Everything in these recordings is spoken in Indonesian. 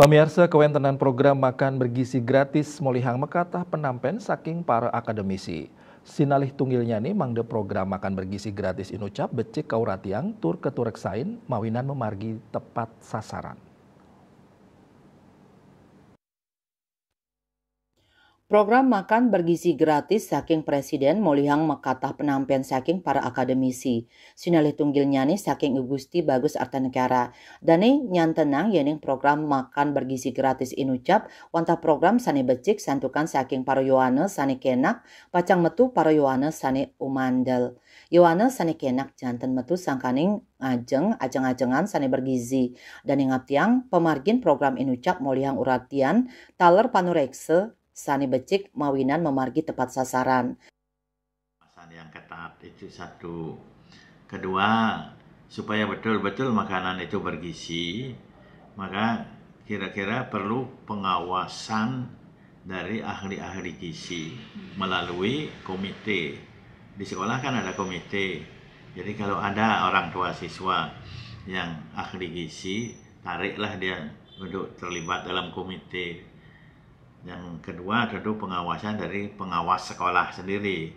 Pamirsa kewentenan program makan bergizi gratis molihang mekatah penampen saking para akademisi. Sinalih tunggilnya nih mangde program makan bergizi gratis inucap becik kauratiang tur keturek sain mawinan memargi tepat sasaran. Program makan bergizi gratis saking Presiden molihang mekatah penampian saking para akademisi. Sinalih tunggil nyani saking Gusti Bagus Artanegara. Dani nyantenang yening program makan bergizi gratis inucap wanta program sani becik santukan saking para Yohane sani kenak pacang metu para Yohane sani umandel. Yohane sani kenak janten metu sangkaning ajeng-ajengan sani bergizi. Dan ngaptiang pemargin program inucap molihang uratian taler panurekse sani becik mawinan memargi tepat sasaran. Yang ketat itu satu. Kedua, supaya betul-betul makanan itu bergizi, maka kira-kira perlu pengawasan dari ahli-ahli gizi melalui komite. Di sekolah kan ada komite. Jadi kalau ada orang tua siswa yang ahli gizi, tariklah dia untuk terlibat dalam komite. Yang kedua tentu pengawasan dari pengawas sekolah sendiri.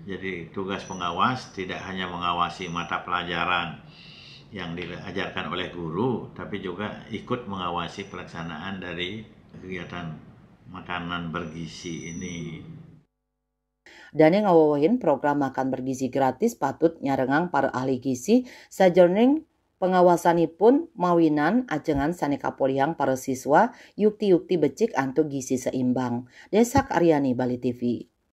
Jadi tugas pengawas tidak hanya mengawasi mata pelajaran yang diajarkan oleh guru, tapi juga ikut mengawasi pelaksanaan dari kegiatan makanan bergizi ini. Dan yang ngawawahin program makan bergizi gratis patut nyarengang para ahli gizi sajroning pengawasanipun mawinan ajengan sani kapolihang para siswa yukti-yukti becik antuk gizi seimbang. Desak Aryani, Bali TV.